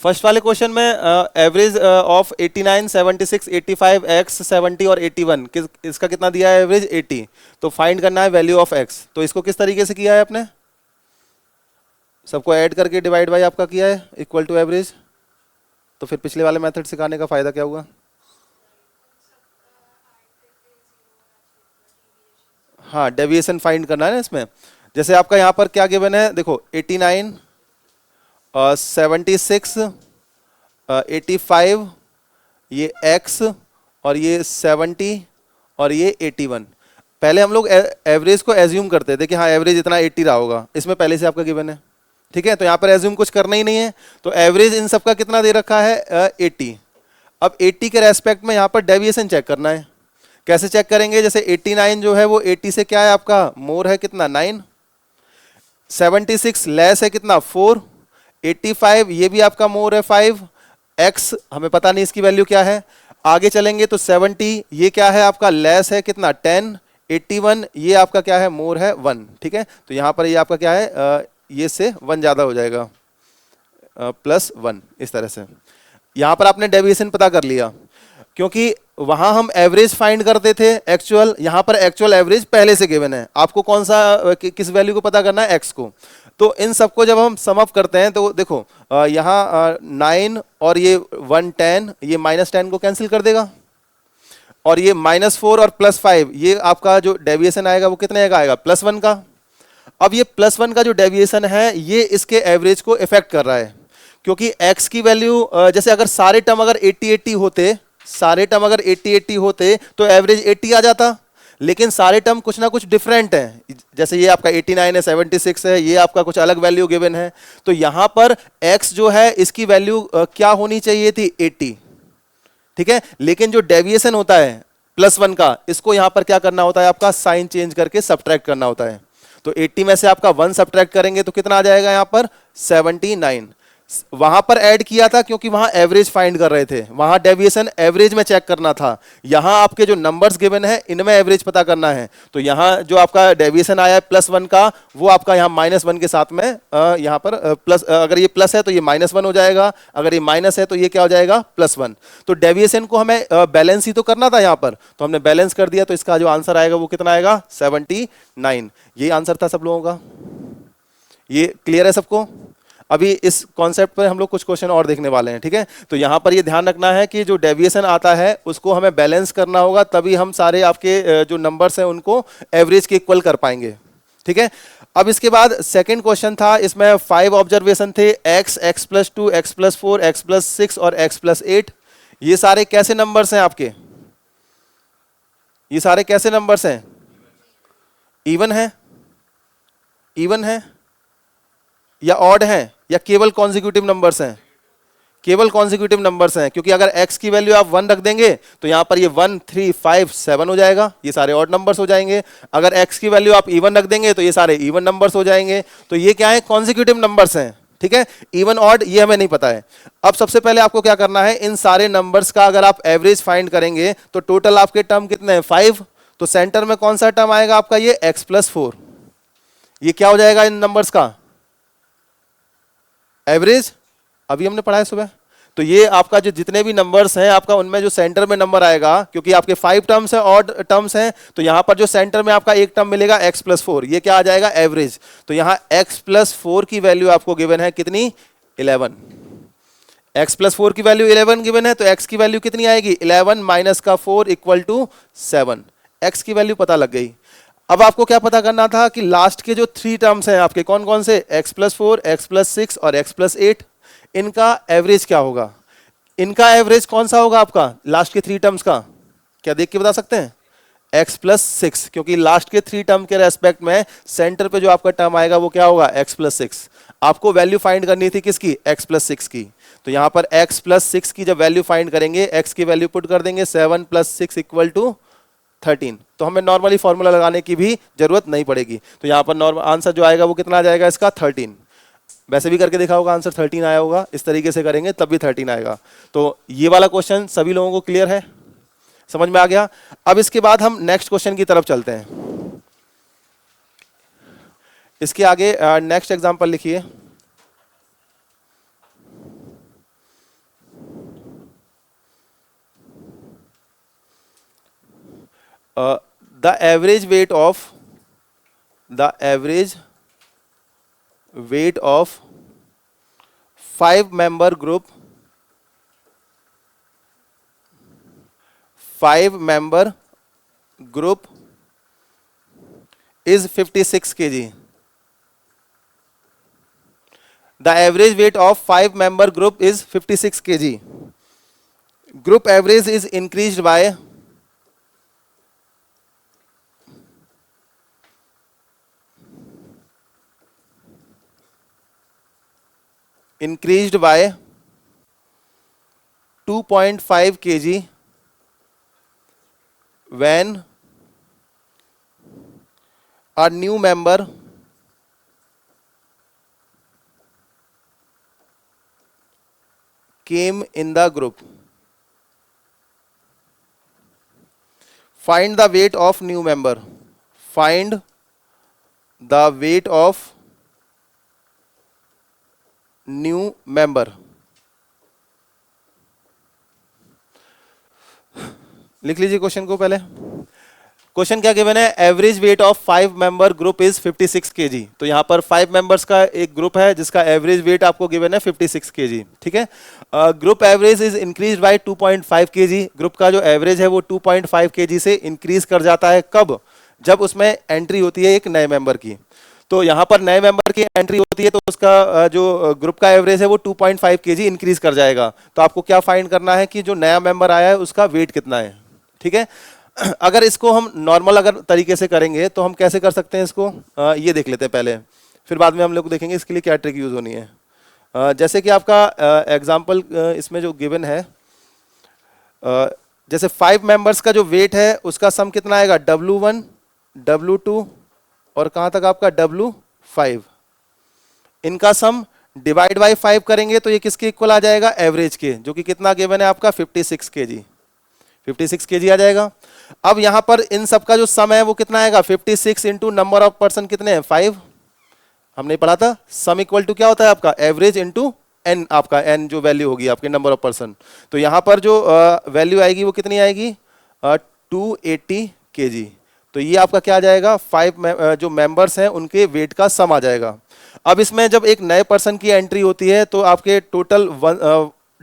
First वाले question में average of 89, 76, 85, x 70 और 81 इसका कितना दिया है एवरेज 80। तो फाइंड करना है वैल्यू ऑफ x। तो इसको किस तरीके से किया है आपने, सबको ऐड करके डिवाइड बाय आपका किया है इक्वल टू एवरेज। तो फिर पिछले वाले मेथड सिखाने का फायदा क्या हुआ। हाँ, डेविएशन फाइंड करना है ना इसमें। जैसे आपका यहाँ पर क्या गिवन है देखो, 89, 76, 85, ये x और ये 70 और ये 81। पहले हम लोग एवरेज को एज्यूम करते थे कि हाँ एवरेज इतना 80 रहा होगा, इसमें पहले से आपका गिवन है। ठीक है, तो यहाँ पर एज्यूम कुछ करना ही नहीं है। तो एवरेज इन सब का कितना दे रखा है 80। अब 80 के रेस्पेक्ट में यहाँ पर डेविएशन चेक करना है। कैसे चेक करेंगे, जैसे 89 जो है वो 80 से क्या है आपका मोर है कितना 9, 76 लेस है कितना 4, 85 ये भी आपका मोर है 5, x हमें पता नहीं इसकी वैल्यू क्या है। आगे चलेंगे तो 70 ये क्या है आपका लेस है कितना 10, 81 ये आपका क्या है मोर है 1। ठीक है, तो यहाँ पर ये आपका क्या है ये से 1 ज़्यादा हो जाएगा +1। इस तरह से यहाँ पर आपने डेविएशन पता कर लिया, क्योंकि वहां हम एवरेज फाइंड करते थे एक्चुअल, यहाँ पर एक्चुअल एवरेज पहले से गिवन है। आपको कौन सा किस वैल्यू को पता करना है x को। तो इन सबको जब हम सम अप करते हैं तो देखो यहाँ 9 और ये 1 10, ये -10 को कैंसिल कर देगा, और ये -4 और +5 ये आपका जो डेविएशन आएगा वो कितने का आएगा +1 का। अब ये +1 का जो डेविएशन है ये इसके एवरेज को इफेक्ट कर रहा है, क्योंकि x की वैल्यू जैसे अगर सारे टर्म अगर 80-80 होते, सारे टर्म अगर 80-80 होते तो एवरेज 80 आ जाता। लेकिन सारे टर्म कुछ ना कुछ डिफरेंट हैं, जैसे ये आपका 89 है, 76 है, ये आपका कुछ अलग वैल्यू गिवन है। तो यहां पर x जो है इसकी वैल्यू क्या होनी चाहिए थी 80। ठीक है, लेकिन जो डेविएशन होता है +1 का, इसको यहां पर क्या करना होता है आपका साइन चेंज करके सब्ट्रैक्ट करना होता है। तो 80 में से आपका 1 सब्ट्रैक्ट करेंगे तो कितना आ जाएगा यहां पर 79। वहां पर ऐड किया था क्योंकि वहां एवरेज फाइंड कर रहे थे, वहां डेविएशन एवरेज में चेक करना था। यहां आपके जो नंबर्स गिवन है इनमें एवरेज पता करना है। तो यहां जो आपका डेविएशन आया है +1 का, वो आपका यहां -1 के साथ में यहां पर प्लस, अगर ये प्लस है तो ये -1 हो जाएगा, अगर ये माइनस है तो ये क्या हो जाएगा +1। तो डेविएशन को हमें बैलेंस ही तो करना था यहां पर, तो हमने बैलेंस कर दिया। तो इसका जो आंसर आएगा वो कितना आएगा 79। ये आंसर था सब लोगों का। ये क्लियर है सबको। अभी इस कॉन्सेप्ट पर हम लोग कुछ क्वेश्चन और देखने वाले हैं। ठीक है, तो यहां पर ये ध्यान रखना है कि जो डेविएशन आता है उसको हमें बैलेंस करना होगा, तभी हम सारे आपके जो नंबर्स हैं उनको एवरेज के इक्वल कर पाएंगे। ठीक है, अब इसके बाद सेकंड क्वेश्चन था, इसमें 5 ऑब्जर्वेशन थे, x, x+2, x+4, x+6 और x+8। ये सारे कैसे नंबर्स हैं आपके, ये सारे कैसे नंबर्स हैं, इवन है, इवन है या ऑड है या केवल कॉन्जिक्यूटिव नंबर्स हैं, केवल कॉन्जिक्यूटिव नंबर्स हैं। क्योंकि अगर x की वैल्यू आप 1 रख देंगे तो यहां पर ये 1 3 5 7 हो जाएगा, ये सारे ऑड नंबर्स हो जाएंगे। अगर x की वैल्यू आप इवन रख देंगे तो ये सारे इवन नंबर्स हो जाएंगे। तो ये क्या है कॉन्जिक्यूटिव नंबर्स हैं। ठीक है, इवन ऑड ये हमें नहीं पता है। अब सबसे पहले आपको क्या करना है, इन सारे नंबर्स का अगर आप एवरेज फाइंड करेंगे तो टोटल आपके टर्म कितने हैं 5। तो सेंटर में कौन सा टर्म आएगा आपका ये x+4, ये क्या हो जाएगा इन नंबर्स का एवरेज, अभी हमने पढ़ा है सुबह। तो ये आपका जो जितने भी नंबर्स हैं आपका, उनमें जो सेंटर में नंबर आएगा, क्योंकि आपके 5 टर्म्स हैं ऑड टर्म्स हैं, तो यहां पर जो सेंटर में आपका एक टर्म मिलेगा x+4, ये क्या आ जाएगा एवरेज। तो यहां x+4 की वैल्यू आपको गिवन है कितनी 11। x+4 की वैल्यू 11 गिवन है, तो x की वैल्यू कितनी आएगी 11 - 4 = 7। x की वैल्यू पता लग गई। अब आपको क्या पता करना था कि लास्ट के जो 3 टर्म्स हैं आपके कौन कौन से, x+4, x+6 और x+8, इनका एवरेज क्या होगा। इनका एवरेज कौन सा होगा आपका लास्ट के 3 टर्म्स का, क्या देख के बता सकते हैं x+6, क्योंकि लास्ट के 3 टर्म के रेस्पेक्ट में सेंटर पे जो आपका टर्म आएगा वो क्या होगा x+6। आपको वैल्यू फाइंड करनी थी किसकी x+6 की। तो यहां पर x+6 की जब वैल्यू फाइंड करेंगे, x की वैल्यू पुट कर देंगे 7 + 6 = 13। तो हमें नॉर्मली फॉर्मूला लगाने की भी जरूरत नहीं पड़ेगी। तो यहां पर नॉर्मल आंसर जो आएगा वो कितना आ जाएगा इसका 13। वैसे भी करके देखा होगा आंसर 13 आया होगा, इस तरीके से करेंगे तब भी 13 आएगा। तो ये वाला क्वेश्चन सभी लोगों को क्लियर है, समझ में आ गया। अब इसके बाद हम नेक्स्ट क्वेश्चन की तरफ चलते हैं। इसके आगे नेक्स्ट एग्जांपल लिखिए। The average weight of 5 member group, 5 member group is 56 kg. The average weight of 5 member group is 56 kg. Group average is increased by 2.5 kg when a new member came in the group. Find the weight of new member. Find the weight of new member. लिख लीजिए question को पहले। Question क्या given है? Average weight of 5 member group is 56 KG. तो यहां पर 5 members का एक ग्रुप है जिसका एवरेज वेट आपको गिवन है 56 केजी। ठीक है। Group average is increase by 2.5 KG. Group का जो एवरेज है वो 2.5 केजी से इंक्रीज कर जाता है। कब? जब उसमें एंट्री होती है एक नए मेंबर की। तो यहां पर नए मेंबर की एंट्री होती है तो उसका जो ग्रुप का एवरेज है वो 2.5 केजी इंक्रीज कर जाएगा। तो आपको क्या फाइंड करना है कि जो नया मेंबर आया है उसका वेट कितना है। ठीक है। अगर इसको हम नॉर्मल अगर तरीके से करेंगे तो हम कैसे कर सकते हैं इसको, ये देख लेते हैं पहले, फिर बाद में हम लोग देखेंगे इसके लिए क्या ट्रिक यूज होनी है। जैसे कि आपका एग्जांपल इसमें जो गिवन है, जैसे 5 मेंबर्स का जो वेट है उसका सम कितना आएगा? W1 W2 और कहां तक आपका W5। इनका सम डिवाइड बाय 5 करेंगे तो ये किसके इक्वल आ जाएगा? एवरेज के, जो कि कितना गिवन है आपका 56 केजी। 56 केजी आ जाएगा। अब यहां पर इन सब का जो सम है वो कितना आएगा? 56 इंटू नंबर ऑफ पर्सन कितने हैं? 5। हमने पढ़ा था सम इक्वल टू क्या होता है आपका? एवरेज इंटू एन, आपका एन जो वैल्यू होगी आपके नंबर ऑफ पर्सन। तो यहां पर जो वैल्यू आएगी वो कितनी आएगी? 280 केजी। तो ये आपका क्या आ जाएगा? 5 जो मेंबर्स हैं उनके वेट का सम आ जाएगा। अब इसमें जब एक नए पर्सन की एंट्री होती है तो आपके टोटल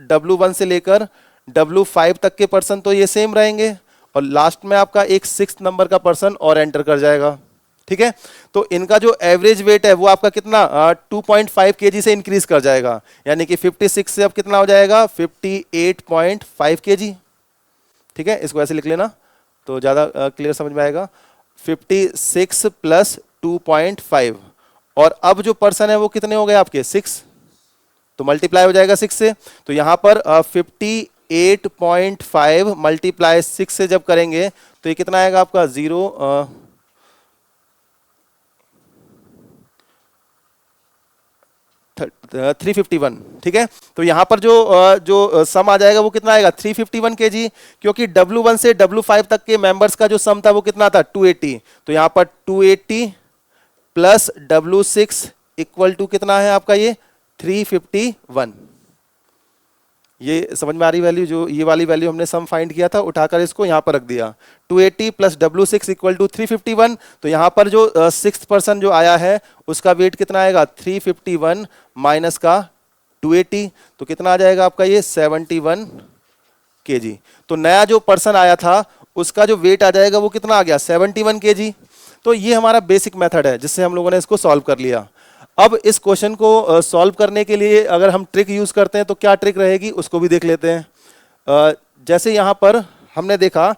W1 से लेकर W5 तक के पर्सन तो ये सेम रहेंगे और लास्ट में आपका एक 6th नंबर का पर्सन और एंटर कर जाएगा। ठीक है। तो इनका जो एवरेज वेट है वो आपका कितना 2.5 केजी से इंक्रीज कर जाएगा, यानी कि 56 से अब कितना हो जाएगा? 58.5 केजी। ठीक है। इसको ऐसे लिख लेना तो ज़्यादा क्लियर समझ में आएगा। 56 प्लस 2.5 और अब जो पर्सन है वो कितने हो गए आपके? 6, तो मल्टीप्लाई हो जाएगा 6 से। तो यहाँ पर 58.5 मल्टीप्लाई 6 से जब करेंगे तो ये कितना आएगा आपका? 351। ठीक है। तो यहां पर जो सम आ जाएगा वो कितना आएगा? 351 केजी, क्योंकि W1 से W5 तक के मेंबर्स का जो सम था वो कितना था? 280। तो यहां पर 280 प्लस W6 इक्वल टू कितना है आपका? ये 351। ये समझ में आ रही वैल्यू? जो ये वाली वैल्यू हमने सम फाइंड किया था उठाकर इसको यहां पर रख दिया। 280 प्लस W6 इक्वल टू 351। तो यहां पर जो 6th पर्सन जो आया है उसका वेट कितना आएगा? 351 माइनस का 280, तो कितना आ जाएगा आपका? ये 71 केजी। तो नया जो पर्सन आया था उसका जो वेट आ जाएगा वो कितना आ गया? 71 केजी। तो ये हमारा बेसिक मेथड है जिससे हम लोगों ने इसको सॉल्व कर लिया। अब इस क्वेश्चन को सॉल्व करने के लिए अगर हम ट्रिक यूज करते हैं तो क्या ट्रिक रहेगी उसको भी देख लेते हैं। जैसे यहां पर हमने देखा,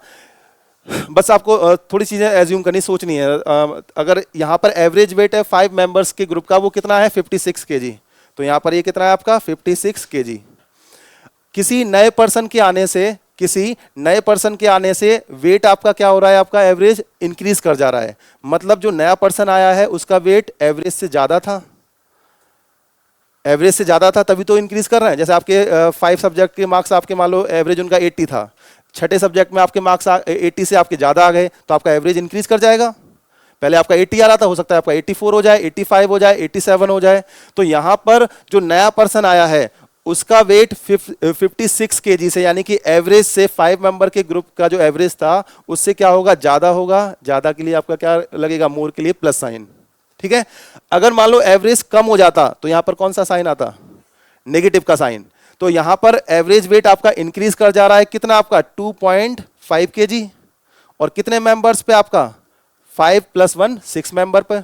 बस आपको थोड़ी चीजें एज्यूम करनी, सोचनी है। अगर यहां पर एवरेज वेट है 5 मेंबर्स के ग्रुप का, वो कितना है? 56 केजी। तो यहां पर ये कितना है आपका? 56 केजी। किसी नए पर्सन के आने से वेट आपका क्या हो रहा है? आपका एवरेज इंक्रीज कर जा रहा है। मतलब जो नया पर्सन आया है उसका वेट एवरेज से ज्यादा था, तभी तो इंक्रीज कर रहा है। जैसे आपके 5 सब्जेक्ट के मार्क्स आपके मान लो एवरेज उनका 80 था, छठे सब्जेक्ट में आपके मार्क्स 80 से आपके ज्यादा आ गए तो आपका एवरेज इंक्रीज कर जाएगा। पहले आपका 80 आ रहा था, हो सकता है आपका 84 हो जाए, 85 हो जाए, 87 हो जाए। तो यहां पर जो नया पर्सन आया है उसका वेट 56 केजी से, यानी कि एवरेज से 5 मेंबर के ग्रुप का जो एवरेज था उससे क्या होगा, ज्यादा होगा। ज्यादा के लिए आपका क्या लगेगा, मोर के लिए प्लस साइन। ठीक है। अगर मान लो एवरेज कम हो जाता तो यहां पर कौन सा साइन आता, नेगेटिव का साइन। तो यहां पर एवरेज वेट आपका इंक्रीज कर जा रहा है, कितना आपका 2.5 केजी, और कितने मेंबर्स पे आपका 5 + 1 6 मेंबर पे।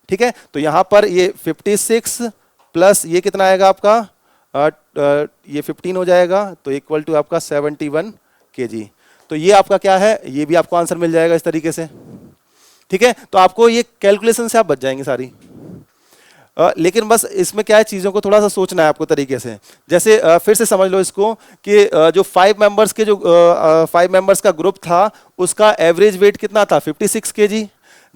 ठीक है। तो यहां पर ये 56 प्लस ये कितना आएगा आपका ये 15 हो जाएगा, तो इक्वल टू आपका 71 केजी। तो ये आपका क्या है, ये भी आपको आंसर मिल जाएगा इस तरीके से। ठीक है। तो आपको ये कैलकुलेशन से आप बच जाएंगे सारी। लेकिन बस इसमें क्या है, चीज़ों को थोड़ा सा सोचना है आपको तरीके से। जैसे फिर से समझ लो इसको कि जो 5 मेंबर्स के जो 5 मेंबर्स का ग्रुप था उसका एवरेज वेट कितना था, 56 केजी।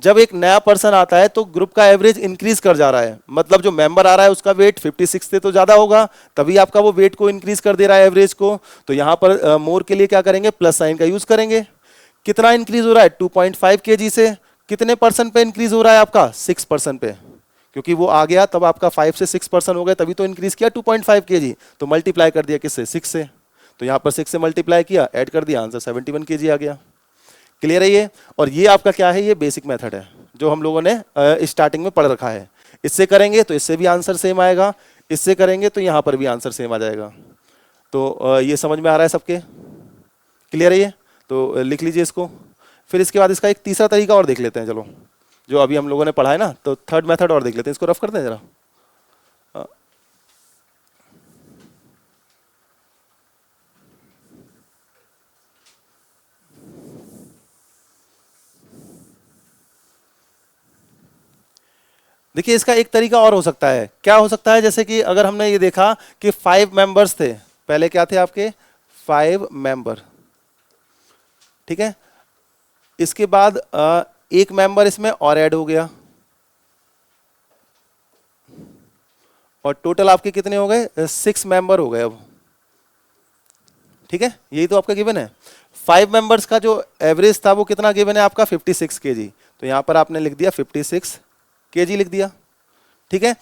जब एक नया पर्सन आता है तो ग्रुप का एवरेज इंक्रीज कर जा रहा है, मतलब जो मेंबर आ रहा है उसका वेट 56 से तो ज्यादा होगा, तभी आपका वो वेट को इंक्रीज कर दे रहा है एवरेज को। तो यहां पर मोर के लिए क्या करेंगे, प्लस साइन का यूज करेंगे। कितना इंक्रीज हो रहा है, 2.5 केजी से कितने परसेंट पे इंक्रीज हो रहा है आपका, 6% पे, क्योंकि वो आ गया तब आपका 5 से 6% हो गया, तभी तो इंक्रीज किया 2.5 केजी। तो मल्टीप्लाई कर दिया किससे, 6 से। तो यहां पर 6 से मल्टीप्लाई किया, ऐड कर दिया, आंसर 71 केजी आ गया। क्लियर है ये। और ये आपका क्या है, ये बेसिक मेथड है जो हम लोगों ने स्टार्टिंग में पढ़ रखा है। इससे करेंगे तो इससे भी आंसर सेम आएगा, इससे करेंगे तो यहां पर भी आंसर सेम आ जाएगा। तो ये समझ में आ रहा है सबके, क्लियर है ये। तो लिख लीजिए इसको। फिर इसके बाद इसका एक तीसरा तरीका और देख लेते हैं, चलो, जो अभी हम लोगों ने पढ़ा है ना, तो थर्ड मेथड और देख लेते हैं। इसको रफ करते हैं जरा। देखिए इसका एक तरीका और हो सकता है, क्या हो सकता है, जैसे कि अगर हमने ये देखा कि 5 मेंबर्स थे, पहले क्या थे आपके 5 मेंबर। ठीक है। इसके बाद एक मेंबर इसमें और ऐड हो गया, और टोटल आपके कितने हो गए, 6 मेंबर हो गए अब। ठीक है। यही तो आपका गिवन है। 5 मेंबर्स का जो एवरेज था वो कितना गिवन है आपका, 56 केजी। तो यहां पर आपने लिख दिया 56 केजी लिख दिया। ठीक है।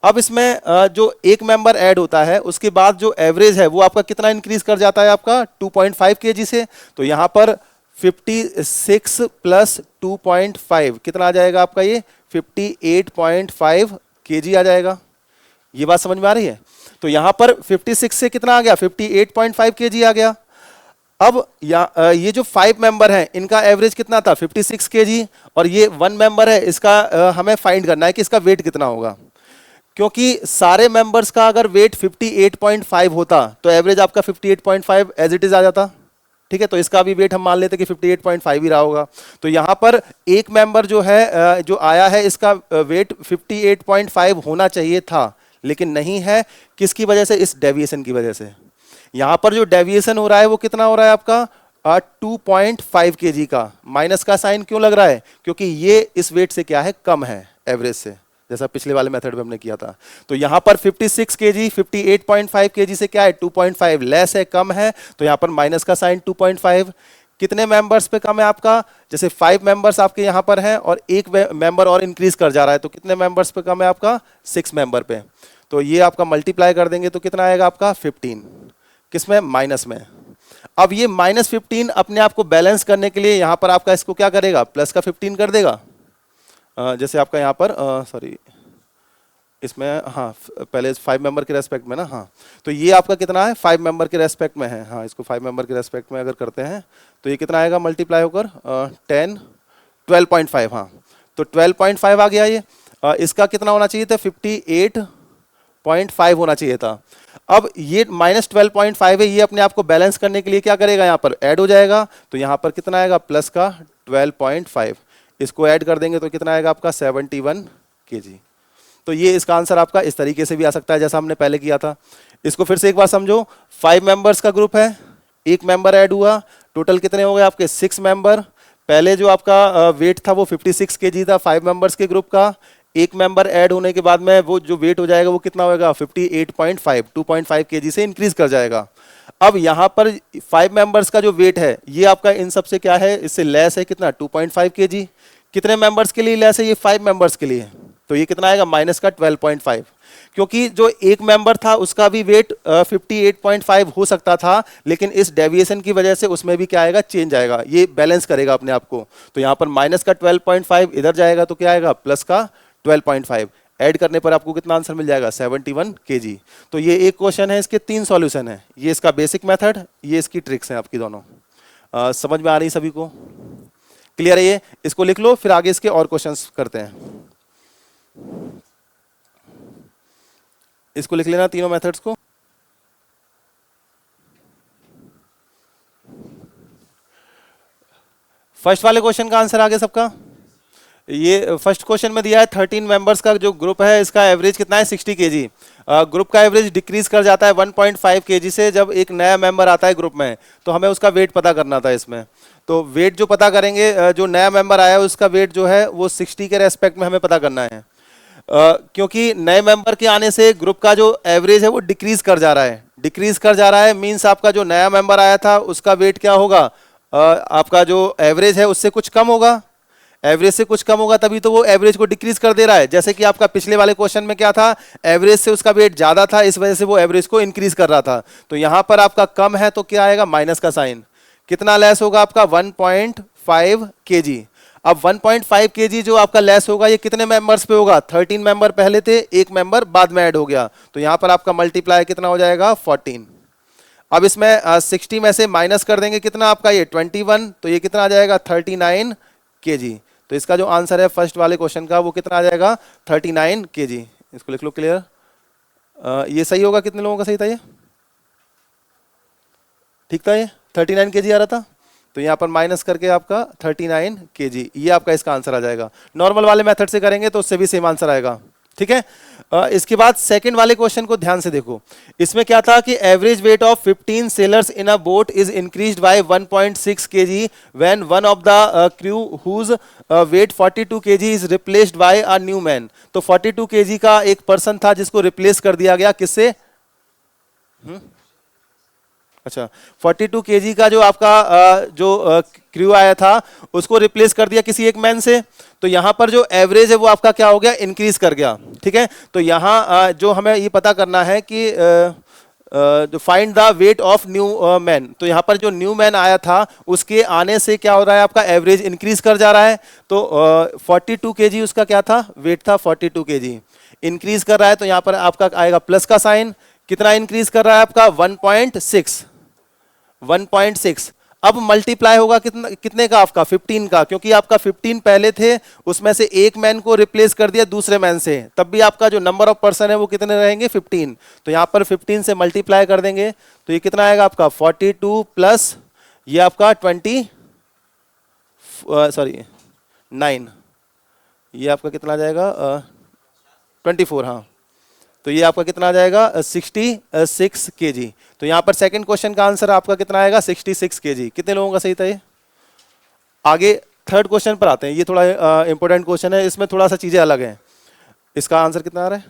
अब इसमें जो एक मेंबर ऐड होता है उसके बाद जो एवरेज है वो आपका कितना इंक्रीज कर जाता है आपका, 2.5 केजी से। तो यहां पर 56 + 2.5 कितना आ जाएगा आपका, ये 58.5 केजी आ जाएगा। ये बात समझ में आ रही है। तो यहां पर 56 से कितना आ गया, 58.5 केजी आ गया। अब ये जो 5 मेंबर हैं इनका एवरेज कितना था, 56 केजी, और ये 1 मेंबर है, इसका हमें फाइंड करना है कि इसका वेट कितना होगा। क्योंकि सारे मेंबर्स का अगर वेट 58.5 होता तो एवरेज आपका 58.5 एज इट इज आ जाता। ठीक है। तो इसका भी वेट हम मान लेते कि 58.5 ही रहा होगा। तो यहां पर एक मेंबर जो है जो आया है इसका वेट 58.5 होना चाहिए था, लेकिन नहीं है। किसकी वजह से, इस डेविएशन की वजह से। यहां पर जो डेविएशन हो रहा है वो कितना हो रहा है आपका, 2.5 केजी का। माइनस का साइन क्यों लग रहा है, क्योंकि ये इस वेट से क्या है, कम है एवरेज से, जैसा पिछले वाले मेथड में हमने किया था। तो यहां पर 56 केजी 58.5 केजी से क्या है, 2.5 लेस है, कम है। तो यहां पर माइनस का साइन 2.5। कितने मेंबर्स पे कम है आपका, जैसे 5 मेंबर्स आपके यहां पर हैं और एक मेंबर और इंक्रीज कर जा रहा है, तो कितने मेंबर्स पे कम है आपका, 6 मेंबर पे। तो ये आपका मल्टीप्लाई कर देंगे तो कितना आएगा आपका, 15। किसमें, माइनस में। अब ये -15 अपने आप को बैलेंस करने के लिए यहां पर आपका इसको क्या करेगा, प्लस का 15 कर देगा। जैसे आपका यहां पर सॉरी इसमें, हाँ पहले 5 मेंबर के रेस्पेक्ट में ना, हाँ। तो ये आपका कितना है, 5 मेंबर के रेस्पेक्ट में है। हाँ, इसको 5 मेंबर के रेस्पेक्ट में अगर करते हैं तो ये कितना आएगा, मल्टीप्लाई होकर 10 12.5। हाँ, तो 12.5 आ गया ये। इसका कितना होना चाहिए था, 58.5 होना चाहिए था। अब ये -12.5 है, ये अपने आप को बैलेंस करने के लिए क्या करेगा, यहाँ पर ऐड हो जाएगा। तो यहाँ पर कितना आएगा, प्लस का 12.5। इसको ऐड कर देंगे तो कितना आएगा आपका, 71 केजी। तो ये इसका आंसर आपका इस तरीके से भी आ सकता है जैसा हमने पहले किया था। इसको फिर से एक बार समझो। 5 मेंबर्स का ग्रुप है, एक मेंबर ऐड हुआ, टोटल कितने हो गए आपके, 6 मेंबर। पहले जो आपका वेट था वो 56 केजी था 5 मेंबर्स के ग्रुप का। एक मेंबर ऐड होने के बाद में वो जो वेट हो जाएगा वो कितना होगा, 58.5, 2.5 केजी से इंक्रीज कर जाएगा। अब यहाँ पर 5 मेंबर्स का जो वेट है ये आपका इन सब से क्या है, इससे लेस है, कितना, 2.5 केजी। कितने मेंबर्स के लिए लेस है, ये 5 मेंबर्स के लिए। तो ये कितना आएगा माइनस का 12.5, क्योंकि जो एक मेंबर था उसका भी वेट 58.5 हो सकता था, लेकिन इस डेविएशन की वजह से उसमें भी क्या आएगा, चेंज आएगा, ये बैलेंस करेगा अपने आप को। तो यहाँ पर माइनस का 12.5 इधर जाएगा तो क्या आएगा प्लस का 12.5, ऐड करने पर आपको कितना आंसर मिल जाएगा 71 kg। तो ये एक क्वेश्चन है, इसके 3 सॉल्यूशन है, ये इसका बेसिक मेथड, ये इसकी ट्रिक्स हैं आपकी दोनों। समझ में आ रही सभी को, क्लियर है ये? इसको लिख लो, फिर आगे इसके और क्वेश्चंस करते हैं। इसको लिख लेना तीनों मेथड्स को। फर्स्ट वाले क्वेश्चन का आंसर आगे सबका, ये फर्स्ट क्वेश्चन में दिया है 13 मेंबर्स का जो ग्रुप है इसका एवरेज कितना है 60 kg। ग्रुप का एवरेज डिक्रीज कर जाता है 1.5 kg से जब एक नया मेंबर आता है ग्रुप में, तो हमें उसका वेट पता करना था इसमें। तो वेट जो पता करेंगे, जो नया मेंबर आया है उसका वेट जो है वो 60 के रेस्पेक्ट में हमें पता करना है। क्योंकि नए मेंबर के आने से ग्रुप का जो एवरेज है वो डिक्रीज कर जा रहा है, डिक्रीज कर जा रहा है मींस आपका जो नया मेंबर आया था उसका वेट क्या होगा, आपका जो एवरेज है उससे कुछ कम होगा, एवरेज से कुछ कम होगा, तभी तो वो एवरेज को डिक्रीज कर दे रहा है। जैसे कि आपका पिछले वाले क्वेश्चन में क्या था, एवरेज से उसका वेट ज्यादा था, इस वजह से वो एवरेज को इंक्रीज कर रहा था। तो यहां पर आपका कम है तो क्या आएगा माइनस का साइन, कितना लेस होगा आपका 1.5 kg। अब 1.5 kg जो आपका लेस होगा ये कितने मेंबर्स पे होगा, 13 मेंबर पहले थे, एक मेंबर बाद में ऐड हो गया, तो यहां पर आपका मल्टीप्लाई कितना हो जाएगा 14। अब इसमें 60 में से माइनस कर देंगे कितना आपका ये 21, तो ये कितना आ जाएगा 39 kg। तो इसका जो आंसर है फर्स्ट वाले क्वेश्चन का वो कितना आ जाएगा 39 kg। इसको लिख लो क्लियर। ये सही होगा, कितने लोगों का सही था ये, ठीक था ये 39 kg आ रहा था, तो यहाँ पर माइनस करके आपका 39 kg, ये आपका इसका आंसर आ जाएगा। नॉर्मल वाले मेथड से करेंगे तो उससे भी सेम आंसर आएगा, ठीक है। इसके बाद सेकंड वाले क्वेश्चन को ध्यान से देखो, इसमें क्या था कि average weight of 15 sailors in a boat is increased by 1.6 kg when one of the crew whose weight 42 kg is replaced by a new man. तो 42 kg का एक पर्सन था जिसको रिप्लेस कर दिया गया किससे, अच्छा 42 kg का जो आपका जो क्रू आया था उसको रिप्लेस कर दिया किसी एक मैन से, तो यहां पर जो एवरेज है वो आपका क्या हो गया, इंक्रीज कर गया, ठीक है। तो यहां जो हमें ये पता करना है कि जो find the weight of new man, तो यहां पर जो न्यू मैन आया था उसके आने से क्या हो रहा है, आपका एवरेज इंक्रीज कर जा रहा है। तो 42 kg उसका क्या था, वेट था 42 kg, इंक्रीज कर रहा है, तो यहां पर आपका आएगा प्लस का साइन, कितना इंक्रीज कर रहा है आपका 1.6। अब मल्टीप्लाई होगा कितना, कितने का आपका 15 का, क्योंकि आपका 15 पहले थे उसमें से एक मैन को रिप्लेस कर दिया दूसरे मैन से, तब भी आपका जो नंबर ऑफ पर्सन है वो कितने रहेंगे 15। तो यहां पर 15 से मल्टीप्लाई कर देंगे तो ये कितना आएगा आपका 42 प्लस ये आपका 9, ये आपका कितना आ जाएगा 24, हाँ, तो ये आपका कितना आ जाएगा 66 kg। तो यहां पर सेकंड क्वेश्चन का आंसर आपका कितना आएगा 66 kg। कितने लोगों का सही था ये? आगे थर्ड क्वेश्चन पर आते हैं, ये थोड़ा इंपॉर्टेंट क्वेश्चन है, इसमें थोड़ा सा चीजें अलग हैं। इसका आंसर कितना आ रहा है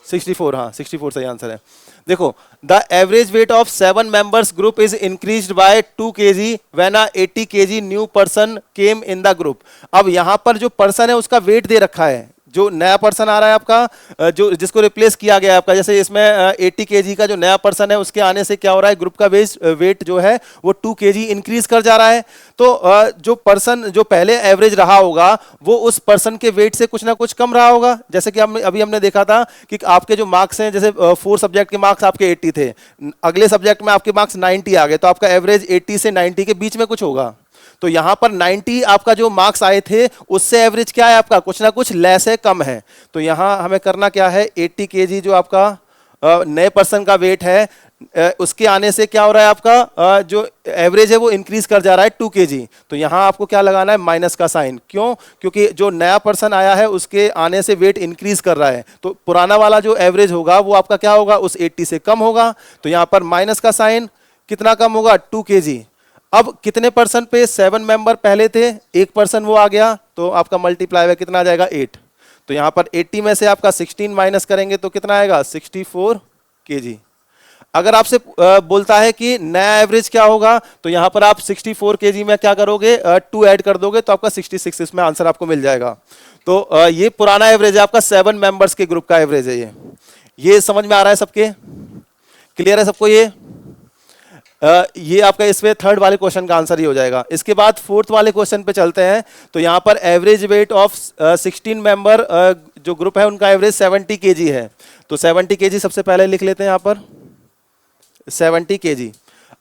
64, हाँ 64 सही आंसर है। देखो, the average weight of 7 members group is increased bye 2 kg when a 80 kg new person came in the group. अब यहां पर जो पर्सन है उसका वेट दे रखा है, जो नया पर्सन आ रहा है आपका, जो जिसको रिप्लेस किया गया है आपका, जैसे इसमें 80 kg का जो नया पर्सन है उसके आने से क्या हो रहा है, ग्रुप का वेट जो है वो 2 kg इंक्रीज कर जा रहा है। तो जो पर्सन जो पहले एवरेज रहा होगा वो उस पर्सन के वेट से कुछ ना कुछ कम रहा होगा। जैसे कि अभी हमने देखा था कि आपके जो मार्क्स हैं, जैसे 4 सब्जेक्ट के मार्क्स आपके 80 थे, अगले सब्जेक्ट में आपके मार्क्स 90 आ गए, तो आपका एवरेज 80 से 90 के बीच में कुछ होगा। तो यहां पर 90 आपका जो मार्क्स आए थे उससे एवरेज क्या है आपका, कुछ ना कुछ लेस है, कम है। तो यहां हमें करना क्या है, 80 kg जो आपका नए पर्सन का वेट है उसके आने से क्या हो रहा है आपका, जो एवरेज है वो इंक्रीज कर जा रहा है 2 kg। तो यहां आपको क्या लगाना है, माइनस का साइन। क्यों? क्योंकि जो नया पर्सन आया है उसके आने से वेट इंक्रीज कर रहा है, तो पुराना वाला जो एवरेज होगा वो आपका क्या होगा, उस 80 से कम होगा। तो यहां पर माइनस का साइन, कितना कम होगा 2 kg। अब कितने पर्सन पे, 7 मेंबर पहले थे, एक पर्सन वो आ गया, तो आपका मल्टीप्लाई हुआ कितना आ जाएगा 8। तो यहां पर 80 में से आपका 16 माइनस करेंगे तो कितना आएगा 64 kg। अगर आपसे बोलता है कि नया एवरेज क्या होगा, तो यहां पर आप 64 kg में क्या करोगे, 2 ऐड कर दोगे तो आपका 66 इसमें आंसर आपको मिल जाएगा। तो ये पुराना एवरेज है आपका, 7 मेंबर्स के ग्रुप का एवरेज है ये समझ में आ रहा है सबके? क्लियर है सबको ये? ये आपका इसमें थर्ड वाले क्वेश्चन का आंसर ही हो जाएगा। इसके बाद फोर्थ वाले क्वेश्चन पे चलते हैं। तो यहाँ पर एवरेज वेट ऑफ 16 मेंबर जो ग्रुप है उनका एवरेज 70 केजी है। तो 70 केजी सबसे पहले लिख लेते हैं यहाँ पर, 70 केजी।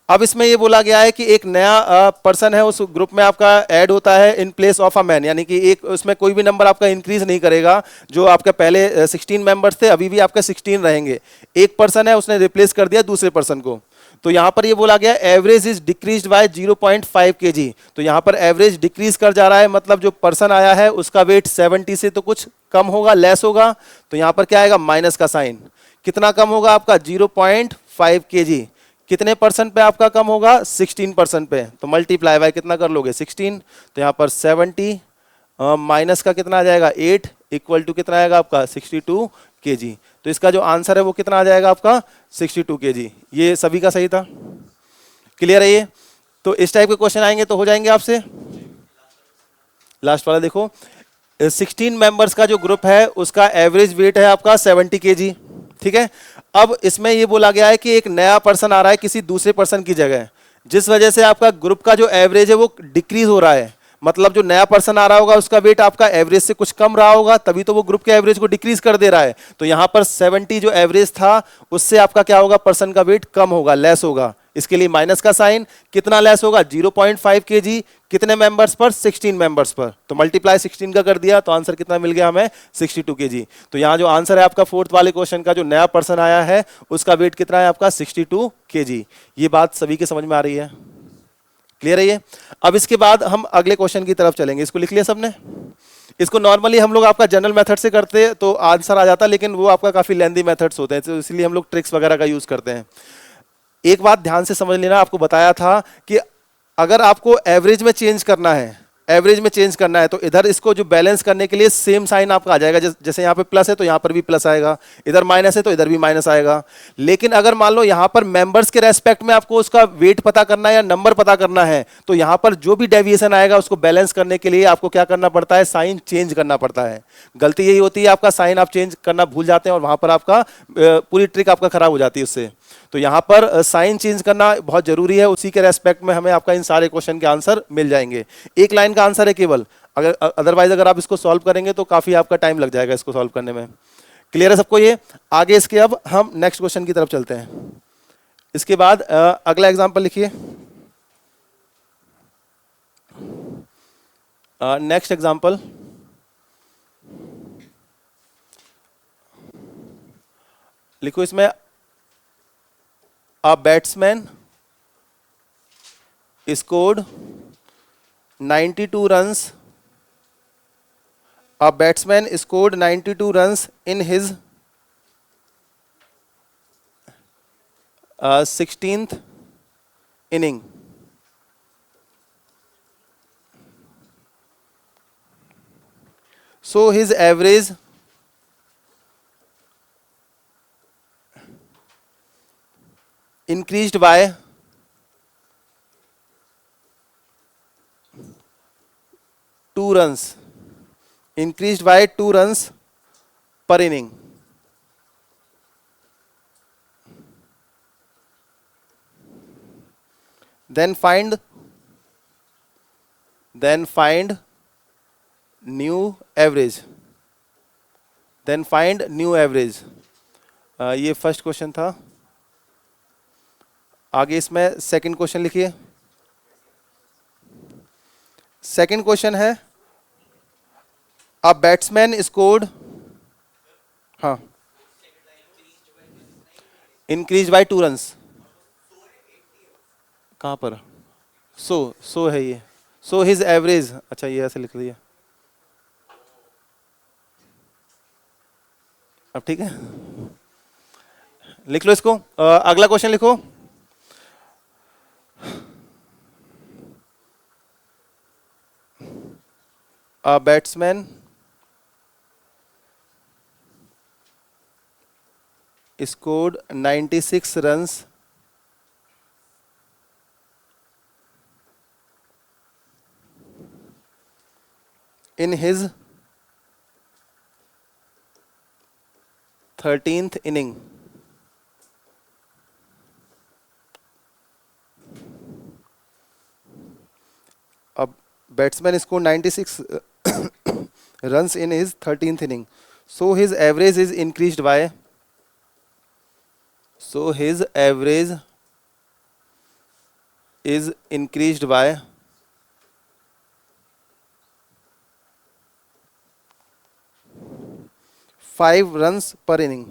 अब इसमें ये बोला गया है कि एक नया पर्सन है उस ग्रुप में आपका ऐड होता है in place of a man, यानी कि एक उसमें कोई भी नंबर आपका इंक्रीज नहीं करेगा। जो आपके पहले 16 मेंबर्स थे अभी भी आपका 16 रहेंगे। एक पर्सन है उसने रिप्लेस कर दिया दूसरे पर्सन को। तो यहां पर ये बोला गया average is decreased bye 0.5 KG. तो यहां पर एवरेज डिक्रीज कर जा रहा है, मतलब जो पर्सन आया है उसका वेट 70 से तो कुछ कम होगा, लेस होगा। तो यहां पर क्या आएगा? माइनस का साइन। कितना कम होगा आपका? 0.5 केजी। कितने परसेंट पे आपका कम होगा? 16% पे। तो मल्टीप्लाई बाय कितना कर लोगे? 16। तो यहाँ पर 70 माइनस का कितना आ जाएगा? 8 इक्वल टू कितना आएगा आपका? 62 केजी। तो इसका जो आंसर है वो कितना आ जाएगा आपका? 62 केजी। ये सभी का सही था? क्लियर है ये? तो इस टाइप के क्वेश्चन आएंगे तो हो जाएंगे आपसे। लास्ट वाला देखो, 16 मेंबर्स का जो ग्रुप है उसका एवरेज वेट है आपका 70 केजी। ठीक है। अब इसमें ये बोला गया है कि एक नया पर्सन आ रहा है किसी दूसरे पर्सन की जगह, जिस वजह से आपका ग्रुप का जो एवरेज है वो डिक्रीज हो रहा है। मतलब जो नया पर्सन आ रहा होगा उसका वेट आपका एवरेज से कुछ कम रहा होगा, तभी तो वो ग्रुप के एवरेज को डिक्रीज कर दे रहा है। तो यहां पर 70 जो एवरेज था उससे आपका क्या होगा? पर्सन का वेट कम होगा, लेस होगा। इसके लिए माइनस का साइन। कितना लेस होगा? 0.5 केजी। कितने मेंबर्स पर? 16 मेंबर्स पर। तो मल्टीप्लाई 16 का कर दिया तो आंसर कितना मिल गया हमें? 62 केजी। तो यहां जो आंसर है आपका फोर्थ वाले क्वेश्चन का, जो नया पर्सन आया है उसका वेट कितना है आपका? 62 केजी। ये बात सभी के समझ में आ रही है? क्लियर है ये? अब इसके बाद हम अगले क्वेश्चन की तरफ चलेंगे। इसको लिख लिया सबने? इसको नॉर्मली हम लोग आपका जनरल मेथड से करते हैं तो आंसर आ जाता, लेकिन वो आपका काफी लेंदी मेथड्स होते हैं, तो इसलिए हम लोग ट्रिक्स वगैरह का यूज करते हैं। एक बात ध्यान से समझ लेना, आपको बताया था कि अगर आपको एवरेज में चेंज करना है, एवरेज में चेंज करना है तो इधर इसको जो बैलेंस करने के लिए सेम साइन आपका आ जाएगा। जैसे यहाँ पे प्लस है तो यहाँ पर भी प्लस आएगा, इधर माइनस है तो इधर भी माइनस आएगा। लेकिन अगर मान लो यहाँ पर मेंबर्स के रेस्पेक्ट में आपको उसका वेट पता करना है या नंबर पता करना है, तो यहाँ पर जो भी डेविएशन आएगा उसको बैलेंस करने के लिए आपको क्या करना पड़ता है? साइन चेंज करना पड़ता है। गलती यही होती है, आपका साइन आप चेंज करना भूल जाते हैं और वहां पर आपका पूरी ट्रिक आपका खराब हो जाती है उससे। तो यहां पर साइन चेंज करना बहुत जरूरी है, उसी के रेस्पेक्ट में हमें आपका इन सारे क्वेश्चन के आंसर मिल जाएंगे। एक लाइन का आंसर है केवल, अगर अदरवाइज अगर आप इसको सॉल्व करेंगे तो काफी आपका टाइम लग जाएगा इसको सॉल्व करने में। क्लियर है सबको ये? आगे इसके अब हम नेक्स्ट क्वेश्चन की तरफ चलते हैं। इसके बाद अगला एग्जांपल लिखिए। नेक्स्ट एग्जांपल, लिखो इसमें a batsman scored 92 runs. A batsman scored 92 runs in his 16th inning. So his average increased by 2 runs. Increased by 2 runs per inning. Then find new average. Then find new average. ये first question था। आगे इसमें second question लिखिए। Second question है a batsman scored, हाँ, increase by 2 runs. कहाँ पर? सो है ये, सो हिज एवरेज। अच्छा ये ऐसे लिख दिया, अब ठीक है, लिख लो इसको। अगला क्वेश्चन लिखो। A batsman scored 96 runs in his 13th inning, अब batsman score 96 runs in his 13th inning, so his average is increased by, so his average is increased by 5 runs per inning.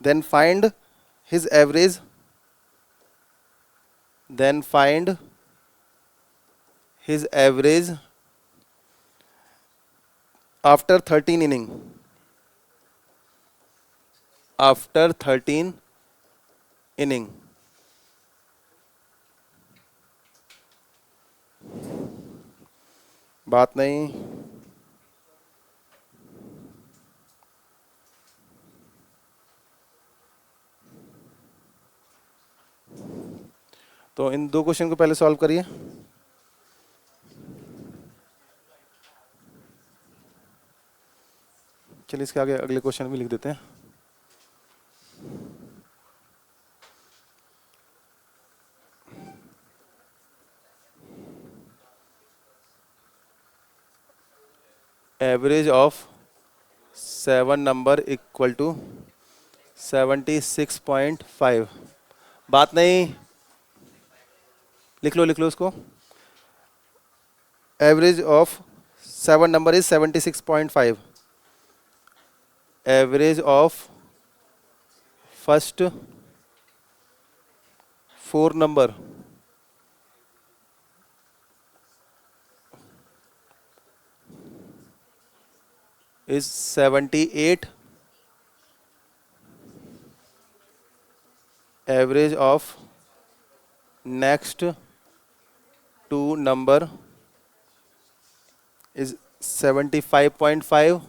Then find his average, then find his average after 13 inning, after 13 inning. बात नहीं, तो इन दो question को पहले solve करिए। चलिए इसके आगे अगले क्वेश्चन भी लिख देते हैं। Average of 7 number equal to 76.5। बात नहीं, लिख लो उसको। Average of 7 number is 76.5। Average of first 4 number is 78. Average of next 2 number is 75.5.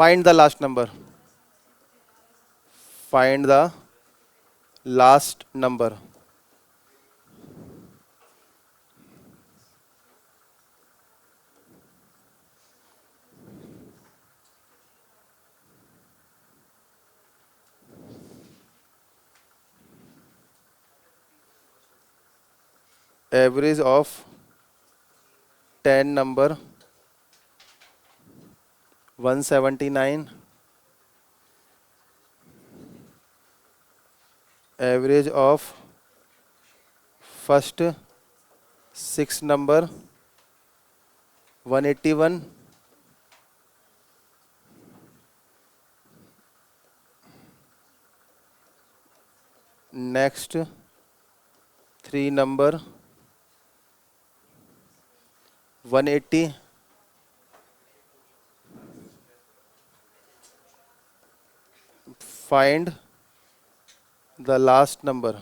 Find the last number. Find the last number. Average of 10 number 179. Average of first 6 number 181. Next 3 number 180. Find the last number.